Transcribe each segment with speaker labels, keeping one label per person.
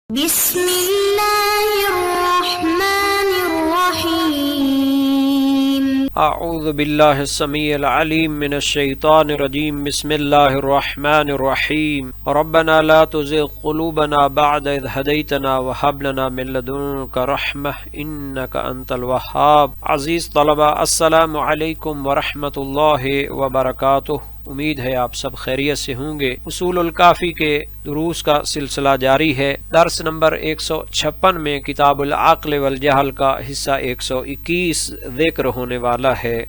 Speaker 1: بسم اللہ الرحمن الرحیم
Speaker 2: اعوذ باللہ السمیع العلیم من الشیطان الرجیم بسم اللہ الرحمن الرحیم ربنا لا تزغ قلوبنا بعد اذ ہدیتنا وہب لنا من لدنک رحمہ انک انت الوہاب۔ عزیز طلبہ، السلام علیکم ورحمۃ اللہ وبرکاتہ۔ امید ہے آپ سب خیریت سے ہوں گے۔ اصول الکافی کے دروس کا سلسلہ جاری ہے۔ درس نمبر 156 میں کتاب العقل والجہل کا حصہ 121 ذکر ہونے والا ہے۔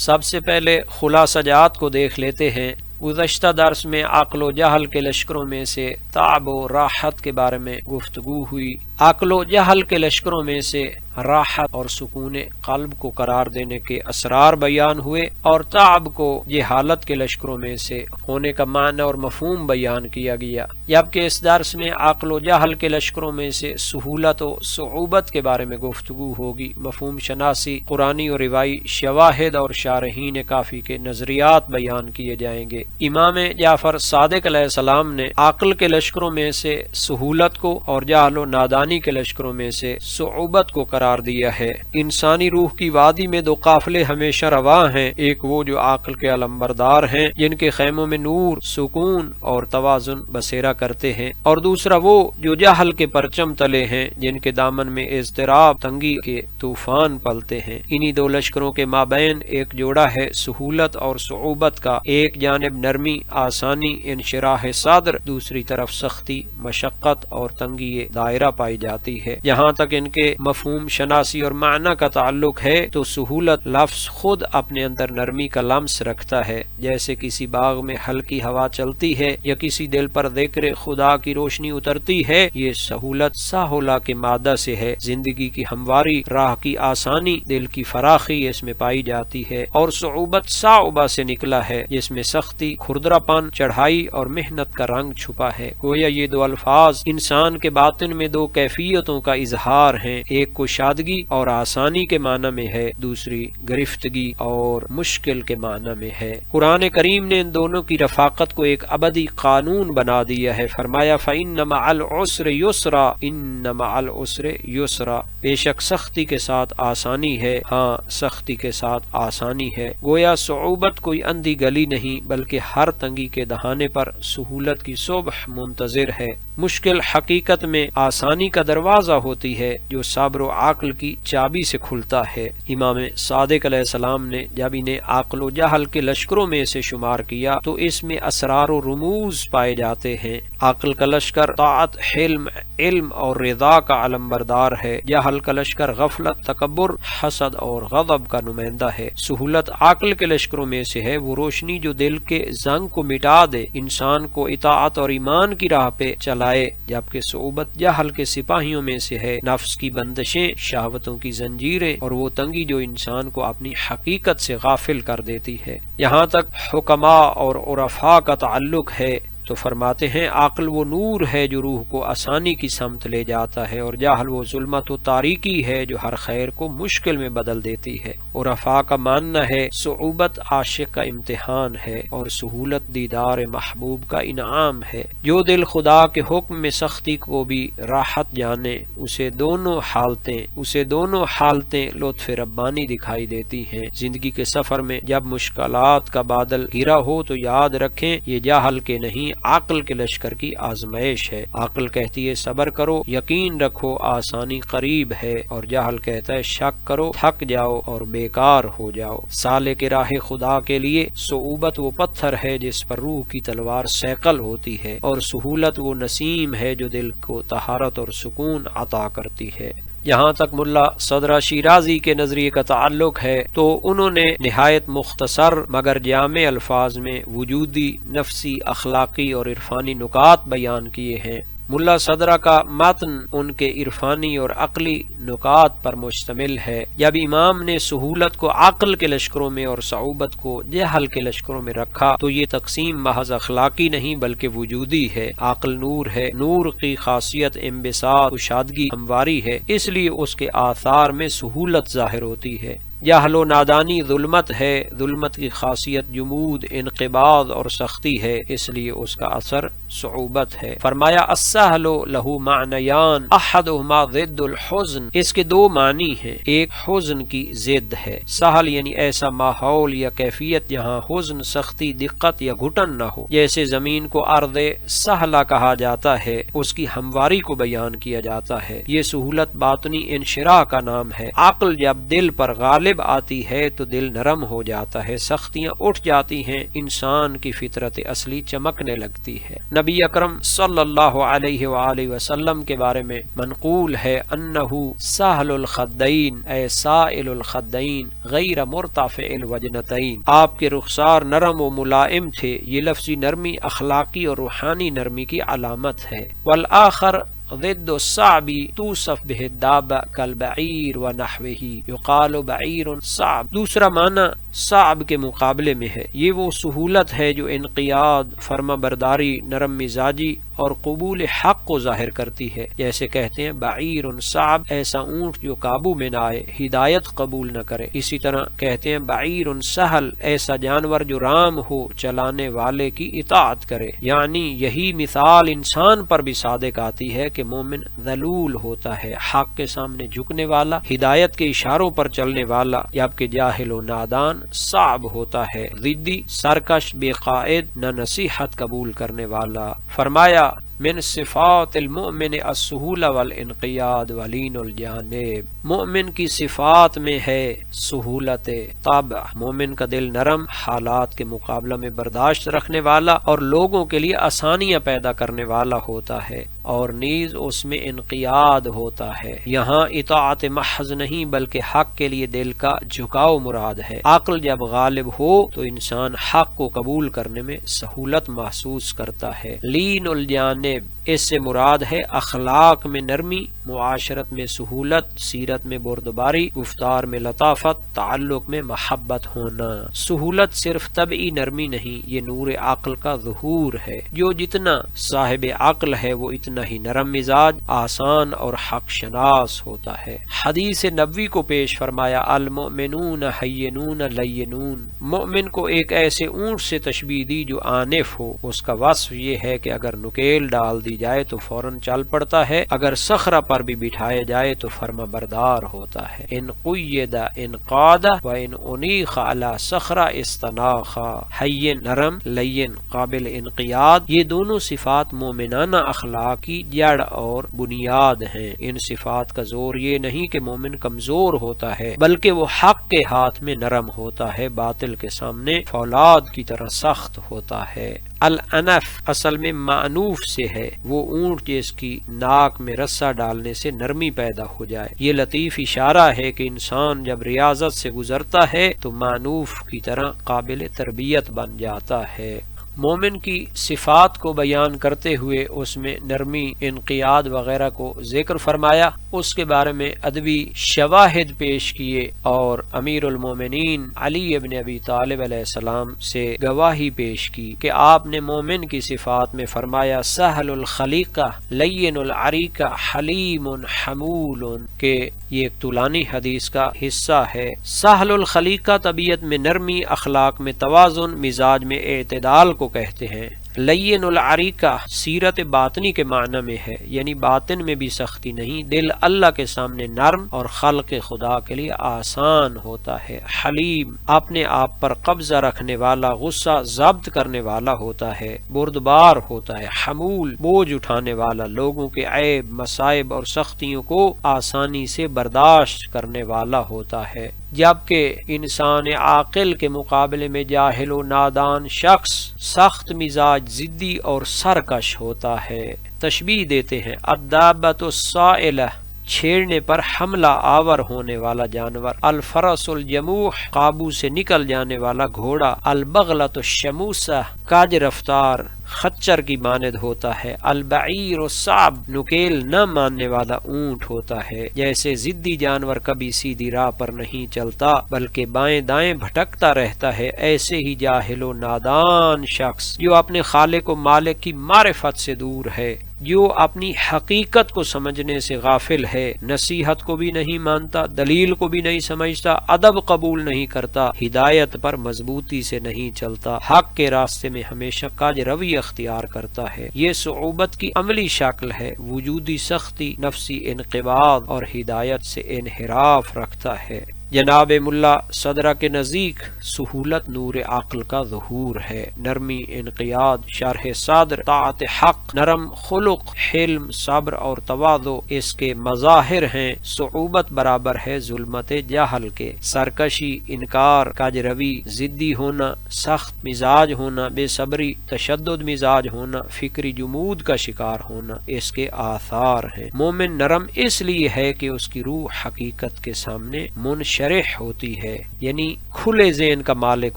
Speaker 2: سب سے پہلے خلاصہ جات کو دیکھ لیتے ہیں۔ گزشتہ درس میں عقل و جہل کے لشکروں میں سے تعب و راحت کے بارے میں گفتگو ہوئی۔ عقل و جہل کے لشکروں میں سے راحت اور سکون قلب کو قرار دینے کے اسرار بیان ہوئے، اور تعب کو جہالت کے لشکروں میں سے ہونے کا معنی اور مفہوم بیان کیا گیا، جبکہ اس درس میں عقل و جہل کے لشکروں میں سے سہولت و صعوبت کے بارے میں گفتگو ہوگی۔ مفہوم شناسی، قرآنی اور روایی شواہد اور شارحین کافی کے نظریات بیان کیے جائیں گے۔ امام جعفر صادق علیہ السلام نے عقل کے لشکروں میں سے سہولت کو اور جہل و نادانی کے لشکروں میں سے صعوبت کو قرار دیا ہے۔ انسانی روح کی وادی میں دو قافلے ہمیشہ رواں ہیں، ایک وہ جو عقل کے علمبردار ہیں جن کے خیموں میں نور، سکون اور توازن بسیرا کرتے ہیں، اور دوسرا وہ جو جہل کے پرچم تلے ہیں جن کے دامن میں اضطراب، تنگی کے طوفان پلتے ہیں۔ انہی دو لشکروں کے مابین ایک جوڑا ہے سہولت اور صعوبت کا، ایک جانب نرمی، آسانی، انشراح صدر، دوسری طرف سختی، مشقت اور تنگی دائرہ پائی جاتی ہے۔ جہاں تک ان کے مفہوم شناسی اور معنی کا تعلق ہے تو سہولت لفظ خود اپنے اندر نرمی کا لمس رکھتا ہے، جیسے کسی باغ میں ہلکی ہوا چلتی ہے یا کسی دل پر ذکر خدا کی روشنی اترتی ہے۔ یہ سہولت سہولہ کے مادہ سے ہے، زندگی کی ہمواری، راہ کی آسانی، دل کی فراخی اس میں پائی جاتی ہے، اور صعوبت صعوبہ سے نکلا ہے جس میں سختی، کھردرا پن، چڑھائی اور محنت کا رنگ چھپا ہے۔ گویا یہ دو الفاظ انسان کے باطن میں دو کیفیتوں کا اظہار ہیں، ایک کشادگی اور آسانی کے معنی میں ہے، دوسری گرفتگی اور مشکل کے معنی میں ہے۔ قرآن کریم نے ان دونوں کی رفاقت کو ایک ابدی قانون بنا دیا ہے۔ فرمایا فَإِنَّ مَعَ الْعُسْرِ يُسْرًا إِنَّ مَعَ الْعُسْرِ يُسْرًا، بے شک سختی کے ساتھ آسانی ہے، ہاں سختی کے ساتھ آسانی ہے۔ گویا صعوبت کوئی اندھی گلی نہیں بلکہ ہر تنگی کے دہانے پر سہولت کی صبح منتظر ہے۔ مشکل حقیقت میں آسانی کا دروازہ ہوتی ہے جو صبر و عقل کی چابی سے کھلتا ہے۔ امام صادق علیہ السلام نے جب انہیں عقل و جہل کے لشکروں میں سے شمار کیا تو اس میں اسرار و رموز پائے جاتے ہیں۔ عقل کا لشکر طاعت، حلم، علم اور رضا کا علمبردار ہے، جہل کا لشکر غفلت، تکبر، حسد اور غضب کا نمائندہ ہے۔ سہولت عقل کے لشکروں میں سے ہے، وہ روشنی جو دل کے زنگ کو مٹا دے، انسان کو اطاعت اور ایمان کی راہ پہ چلائے، جبکہ صعوبت جہل کے سپاہیوں میں سے ہے، نفس کی بندشیں، شہوتوں کی زنجیریں اور وہ تنگی جو انسان کو اپنی حقیقت سے غافل کر دیتی ہے۔ یہاں تک حکماء اور عرفاء کا تعلق ہے تو فرماتے ہیں عقل وہ نور ہے جو روح کو آسانی کی سمت لے جاتا ہے، اور جہل وہ ظلمت و تاریکی ہے جو ہر خیر کو مشکل میں بدل دیتی ہے۔ عرفاء کا ماننا ہے صعوبت عاشق کا امتحان ہے اور سہولت دیدار محبوب کا انعام ہے۔ جو دل خدا کے حکم میں سختی کو بھی راحت جانے، اسے دونوں حالتیں لطف ربانی دکھائی دیتی ہیں۔ زندگی کے سفر میں جب مشکلات کا بادل گھرا ہو تو یاد رکھیں یہ جہل کے نہیں، عقل کے لشکر کی آزمائش ہے۔ عقل کہتی ہے صبر کرو، یقین رکھو، آسانی قریب ہے، اور جہل کہتا ہے شک کرو، تھک جاؤ اور بیکار ہو جاؤ۔ سالک کے راہ خدا کے لیے صعوبت وہ پتھر ہے جس پر روح کی تلوار سیکل ہوتی ہے، اور سہولت وہ نسیم ہے جو دل کو طہارت اور سکون عطا کرتی ہے۔ یہاں تک ملا صدرہ شیرازی کے نظریے کا تعلق ہے تو انہوں نے نہایت مختصر مگر جامع الفاظ میں وجودی، نفسی، اخلاقی اور عرفانی نکات بیان کیے ہیں۔ ملا صدرہ کا متن ان کے عرفانی اور عقلی نکات پر مشتمل ہے۔ جب امام نے سہولت کو عقل کے لشکروں میں اور صعوبت کو جہل کے لشکروں میں رکھا تو یہ تقسیم محض اخلاقی نہیں بلکہ وجودی ہے۔ عقل نور ہے، نور کی خاصیت انبساط، کشادگی، ہمواری ہے، اس لیے اس کے آثار میں سہولت ظاہر ہوتی ہے۔ جہل و نادانی ظلمت ہے، ظلمت کی خاصیت جمود، انقباض اور سختی ہے، اس لیے اس کا اثر صعوبت ہے۔ فرمایا السہل لہ معنیان احدہما ضد الحزن، اس کے دو معنی ہیں، ایک حزن کی ضد ہے۔ سہل یعنی ایسا ماحول یا کیفیت جہاں حزن، سختی، دقت یا گھٹن نہ ہو، جیسے زمین کو ارض سہلہ کہا جاتا ہے، اس کی ہمواری کو بیان کیا جاتا ہے۔ یہ سہولت باطنی انشراح کا نام ہے۔ عقل جب دل پر غالب آتی ہے تو دل نرم ہو جاتا ہے، سختیاں اٹھ جاتی ہیں، انسان کی فطرت اصلی چمکنے لگتی ہے۔ نبی اکرم صلی اللہ علیہ وآلہ وسلم کے بارے میں منقول ہے انہ سہل الخدین اے سائل الخدین غیر مرتفع الوجنتین، آپ کے رخسار نرم و ملائم تھے۔ یہ لفظی نرمی اخلاقی اور روحانی نرمی کی علامت ہے۔ والآخر ضد الصعب توصف به الدابة كالبعير ونحوه يقال بعير صعب، دوسرا معنی صعب کے مقابلے میں ہے، یہ وہ سہولت ہے جو انقیاد، فرما برداری، نرم مزاجی اور قبول حق کو ظاہر کرتی ہے۔ جیسے کہتے ہیں بعیر صعب، ایسا اونٹ جو قابو میں نہ آئے، ہدایت قبول نہ کرے۔ اسی طرح کہتے ہیں بعیر سہل، ایسا جانور جو رام ہو، چلانے والے کی اطاعت کرے۔ یعنی یہی مثال انسان پر بھی صادق آتی ہے کہ مومن ذلول ہوتا ہے، حق کے سامنے جھکنے والا، ہدایت کے اشاروں پر چلنے والا، جبکہ جاہل و نادان صعب ہوتا ہے، ضدی، سرکش، بے قائد، نہ نصیحت قبول کرنے والا۔ فرمایا من صفات المؤمن السہولہ والانقیاد ولین الجانب، مومن کی صفات میں ہے سہولت طبع، مومن کا دل نرم، حالات کے مقابلہ میں برداشت رکھنے والا اور لوگوں کے لیے آسانیاں پیدا کرنے والا ہوتا ہے، اور نیز اس میں انقیاد ہوتا ہے۔ یہاں اطاعت محض نہیں بلکہ حق کے لیے دل کا جھکاؤ مراد ہے۔ عقل جب غالب ہو تو انسان حق کو قبول کرنے میں سہولت محسوس کرتا ہے۔ لین الجانب، اس سے مراد ہے اخلاق میں نرمی، معاشرت میں سہولت، سیرت میں بردباری، گفتار میں لطافت، تعلق میں محبت ہونا۔ سہولت صرف طبعی نرمی نہیں، یہ نور عقل کا ظہور ہے۔ جو جتنا صاحب عقل ہے وہ اتنا ہی نرم مزاج، آسان اور حق شناس ہوتا ہے۔ حدیث نبوی کو پیش فرمایا المؤمنون حینون لینون، مومن کو ایک ایسے اونٹ سے تشبیہ دی جو آنف ہو، اس کا وصف یہ ہے کہ اگر نکیل ڈال دی جائے تو فوراً چل پڑتا ہے، اگر صخرہ پر بھی بٹھایا جائے تو فرما بردار ہوتا ہے۔ ان قید انقاد و ان انیخ علی صخرہ استناخ، حین نرم، لین قابل انقیاد، یہ دونوں صفات مومنانہ اخلاق کی جڑ اور بنیاد ہیں۔ ان صفات کا زور یہ نہیں کہ مومن کمزور ہوتا ہے بلکہ وہ حق کے ہاتھ میں نرم ہوتا ہے، باطل کے سامنے فولاد کی طرح سخت ہوتا ہے۔ الانف اصل میں معنوف سے ہے، وہ اونٹ جس کی ناک میں رسہ ڈالنے سے نرمی پیدا ہو جائے۔ یہ لطیف اشارہ ہے کہ انسان جب ریاضت سے گزرتا ہے تو معنوف کی طرح قابل تربیت بن جاتا ہے۔ مومن کی صفات کو بیان کرتے ہوئے اس میں نرمی، انقیاد وغیرہ کو ذکر فرمایا، اس کے بارے میں ادبی شواہد پیش کیے اور امیر المومنین علی ابن ابی طالب علیہ السلام سے گواہی پیش کی کہ آپ نے مومن کی صفات میں فرمایا سہل الخلیقہ لین العریقہ حلیم حمول، کہ یہ ایک طولانی حدیث کا حصہ ہے۔ سہل الخلیقہ طبیعت میں نرمی، اخلاق میں توازن، مزاج میں اعتدال کو کہتے ہیں۔ لین العریقہ سیرت باطنی کے معنی میں ہے، یعنی باطن میں بھی سختی نہیں، دل اللہ کے سامنے نرم اور خلق خدا کے لیے آسان ہوتا ہے۔ حلیم اپنے آپ پر قبضہ رکھنے والا، غصہ ضبط کرنے والا ہوتا ہے، بردبار ہوتا ہے۔ حمول بوجھ اٹھانے والا، لوگوں کے عیب، مصائب اور سختیوں کو آسانی سے برداشت کرنے والا ہوتا ہے، جبکہ انسان عاقل کے مقابلے میں جاہل و نادان شخص سخت مزاج، ضدی اور سرکش ہوتا ہے۔ تشبیہ دیتے ہیں الدابۃ السائلہ چھیڑنے پر حملہ آور ہونے والا جانور، الفرس الجموح قابو سے نکل جانے والا گھوڑا، البغلۃ الشموسہ کاج رفتار خچر کی مانند ہوتا ہے، البعیر الصعب نکیل نہ ماننے والا اونٹ ہوتا ہے۔ جیسے ضدی جانور کبھی سیدھی راہ پر نہیں چلتا بلکہ بائیں دائیں بھٹکتا رہتا ہے، ایسے ہی جاہل و نادان شخص جو اپنے خالق و مالک کی معرفت سے دور ہے، جو اپنی حقیقت کو سمجھنے سے غافل ہے، نصیحت کو بھی نہیں مانتا، دلیل کو بھی نہیں سمجھتا، ادب قبول نہیں کرتا، ہدایت پر مضبوطی سے نہیں چلتا، حق کے راستے میں ہمیشہ کاج روی اختیار کرتا ہے۔ یہ صعوبت کی عملی شکل ہے، وجودی سختی، نفسی انقباض اور ہدایت سے انحراف رکھتا ہے۔ جناب ملا صدرہ کے نزدیک سہولت نور عقل کا ظہور ہے، نرمی، انقیاد، شرح صدر، طاعت حق، نرم خلق، حلم، صبر اور تواضع اس کے مظاہر ہیں۔ صعوبت برابر ہے ظلمت جہل کے، سرکشی، انکار، کج روی، ضدی ہونا، سخت مزاج ہونا، بے صبری، تشدد مزاج ہونا، فکری جمود کا شکار ہونا اس کے آثار ہیں۔ مومن نرم اس لیے ہے کہ اس کی روح حقیقت کے سامنے منشرح ہوتی ہے، یعنی کھلے ذہن کا مالک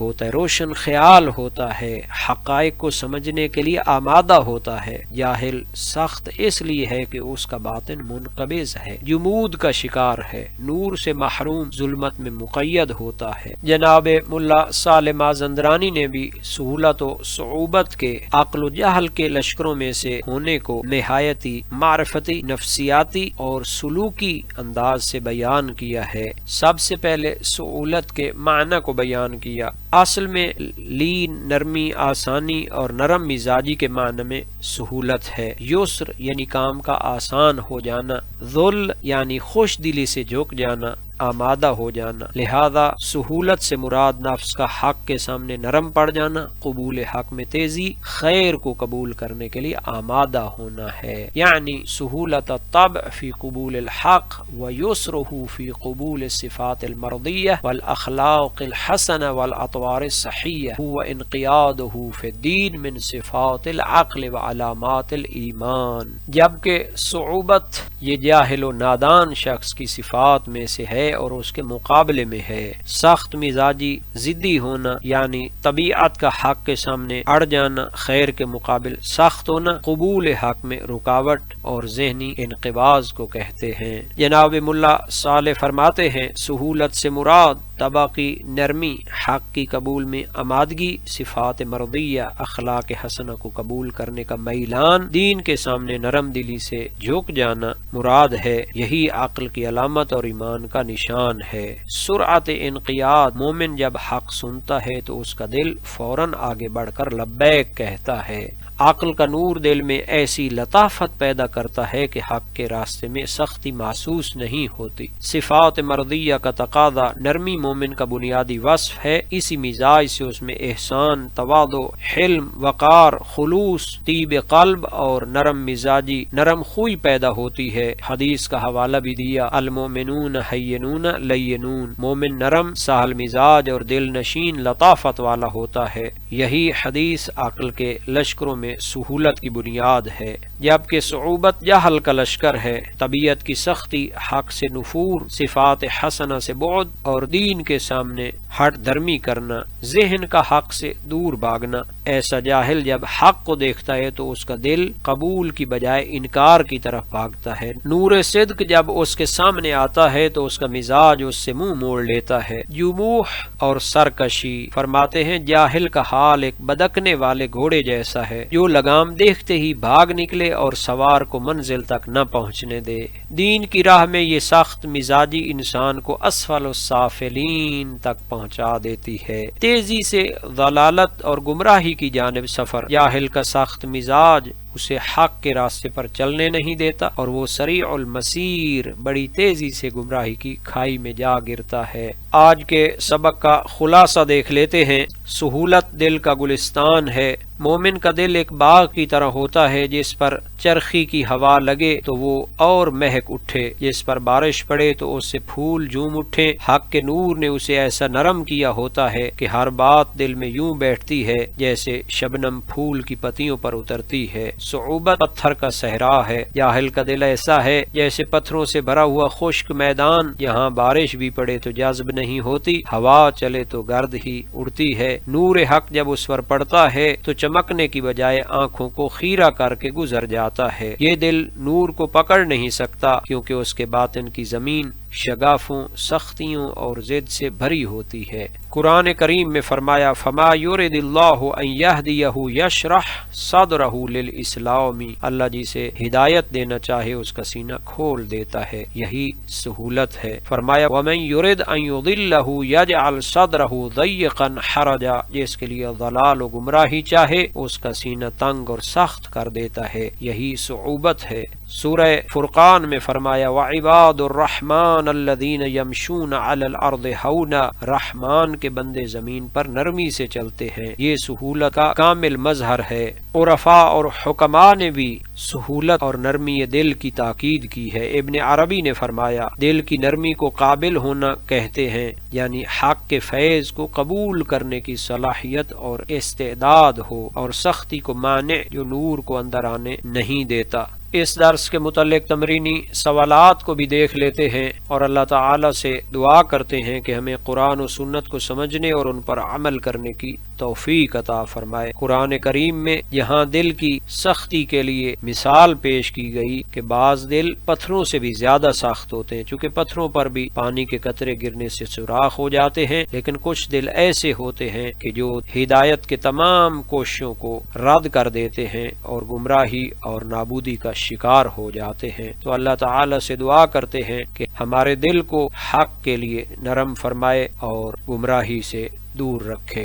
Speaker 2: ہوتا ہے، روشن خیال ہوتا ہے، حقائق کو سمجھنے کے لیے آمادہ ہوتا ہے۔ جاہل سخت اس لیے ہے کہ اس کا باطن منقبض ہے، جمود کا شکار ہے، نور سے محروم، ظلمت میں مقید ہوتا ہے۔ جناب ملا صالح مازندرانی نے بھی سہولت و صعوبت کے عقل و جہل کے لشکروں میں سے ہونے کو نہایتی معرفتی، نفسیاتی اور سلوکی انداز سے بیان کیا ہے۔ سب سے پہلے سہولت کے معنی کو بیان کیا۔ اصل میں لین، نرمی، آسانی اور نرم مزاجی کے معنی میں سہولت ہے۔ یسر یعنی کام کا آسان ہو جانا، ذل یعنی خوش دلی سے جھک جانا، آمادہ ہو جانا۔ لہذا سہولت سے مراد نفس کا حق کے سامنے نرم پڑ جانا، قبول حق میں تیزی، خیر کو قبول کرنے کے لیے آمادہ ہونا ہے۔ یعنی سہولت الطبع فی قبول الحق و یسرہ فی قبول الصفات المرضیہ والاخلاق الحسنہ والاطوار الصحیہ هو انقیادہ فی الدین من صفات العقل و علامات الایمان۔ جبکہ صعوبت یہ جاہل و نادان شخص کی صفات میں سے ہے اور اس کے مقابلے میں ہے۔ سخت مزاجی، ضدی ہونا یعنی طبیعت کا حق کے سامنے اڑ جانا، خیر کے مقابل سخت ہونا، قبول حق میں رکاوٹ اور ذہنی انقباض کو کہتے ہیں۔ جناب ملا صالح فرماتے ہیں سہولت سے مراد طبع کی نرمی، حق کی قبول میں آمادگی، صفات مرضیہ، اخلاق حسنہ کو قبول کرنے کا میلان، دین کے سامنے نرم دلی سے جھک جانا مراد ہے۔ یہی عقل کی علامت اور ایمان کا نشان ہے۔ سرعت انقیاد، مومن جب حق سنتا ہے تو اس کا دل فوراً آگے بڑھ کر لبیک کہتا ہے۔ عقل کا نور دل میں ایسی لطافت پیدا کرتا ہے کہ حق کے راستے میں سختی محسوس نہیں ہوتی۔ صفات مرضیہ کا تقاضا نرمی مومن کا بنیادی وصف ہے، اسی مزاج سے اس میں احسان، تواضع، حلم، وقار، خلوص، طیب قلب اور نرم مزاجی، نرم خوئی پیدا ہوتی ہے۔ حدیث کا حوالہ بھی دیا، المؤمنون حینون لینون، مومن نرم، سہل مزاج اور دل نشین لطافت والا ہوتا ہے۔ یہی حدیث عقل کے لشکروں میں سہولت کی بنیاد ہے، جبکہ صعوبت جہل کا لشکر ہے۔ طبیعت کی سختی، حق سے نفور، صفات حسنہ سے بعد اور دین کے سامنے ہٹ درمی کرنا، ذہن کا حق سے دور بھاگنا۔ ایسا جاہل جب حق کو دیکھتا ہے تو اس کا دل قبول کی بجائے انکار کی طرف بھاگتا ہے۔ نور صدق جب اس کے سامنے آتا ہے تو اس کا مزاج اس سے منہ موڑ لیتا ہے۔ جموح اور سرکشی، فرماتے ہیں جاہل کا حال ایک بدکنے والے گھوڑے جیسا ہے جو لگام دیکھتے ہی بھاگ نکلے اور سوار کو منزل تک نہ پہنچنے دے۔ دین کی راہ میں یہ سخت مزاجی انسان کو اسفل السافلین تک پہنچا دیتی ہے، تیزی سے ضلالت اور گمراہی کی جانب سفر۔ جاہل کا سخت مزاج اسے حق کے راستے پر چلنے نہیں دیتا اور وہ سریع المسیر، بڑی تیزی سے گمراہی کی کھائی میں جا گرتا ہے۔ آج کے سبق کا خلاصہ دیکھ لیتے ہیں۔ سہولت دل کا گلستان ہے۔ مومن کا دل ایک باغ کی طرح ہوتا ہے، جس پر چرخی کی ہوا لگے تو وہ اور مہک اٹھے، جس پر بارش پڑے تو اس سے پھول جھوم اٹھے۔ حق کے نور نے اسے ایسا نرم کیا ہوتا ہے کہ ہر بات دل میں یوں بیٹھتی ہے جیسے شبنم پھول کی پتیوں پر اترتی ہے۔ صعوبت پتھر کا صحرا ہے۔ جاہل کا دل ایسا ہے جیسے پتھروں سے بھرا ہوا خشک میدان، جہاں بارش بھی پڑے تو جذب نہیں ہوتی، ہوا چلے تو گرد ہی اڑتی ہے۔ نور حق جب اس پر پڑتا ہے تو چمکنے کی بجائے آنکھوں کو خیرہ کر کے گزر جاتا ہے۔ یہ دل نور کو پکڑ نہیں سکتا کیونکہ اس کے باطن کی زمین شگافوں، سختیوں اور ضد سے بھری ہوتی ہے۔ قرآن کریم میں فرمایا فما یرد اللہ ان یہدیہ یشرح صدرہ للاسلام، اللہ جسے ہدایت دینا چاہے اس کا سینہ کھول دیتا ہے، یہی سہولت ہے۔ فرمایا ومن یرد ان یضلہ یجعل صدرہ ضیقا حرجا، جس کے لیے ضلال و گمراہی چاہے اس کا سینہ تنگ اور سخت کر دیتا ہے، یہی صعوبت ہے۔ سورہ فرقان میں فرمایا وعباد الرحمن الذین یمشون علی الارض ہونا، رحمان کے بندے زمین پر نرمی سے چلتے ہیں، یہ سہولت کا کامل مظہر ہے۔ عرفاء اور حکماء نے بھی سہولت اور نرمی دل کی تاکید کی ہے۔ ابن عربی نے فرمایا دل کی نرمی کو قابل ہونا کہتے ہیں، یعنی حق کے فیض کو قبول کرنے کی صلاحیت اور استعداد ہو، اور سختی کو مانع جو نور کو اندر آنے نہیں دیتا۔ اس درس کے متعلق تمرینی سوالات کو بھی دیکھ لیتے ہیں اور اللہ تعالی سے دعا کرتے ہیں کہ ہمیں قرآن و سنت کو سمجھنے اور ان پر عمل کرنے کی توفیق عطا فرمائے۔ قرآن کریم میں یہاں دل کی سختی کے لیے مثال پیش کی گئی کہ بعض دل پتھروں سے بھی زیادہ سخت ہوتے ہیں، چونکہ پتھروں پر بھی پانی کے قطرے گرنے سے سوراخ ہو جاتے ہیں، لیکن کچھ دل ایسے ہوتے ہیں کہ جو ہدایت کے تمام کوششوں کو رد کر دیتے ہیں اور گمراہی اور نابودی کا شکار ہو جاتے ہیں۔ تو اللہ تعالی سے دعا کرتے ہیں کہ ہمارے دل کو حق کے لیے نرم فرمائے اور گمراہی سے دور رکھے۔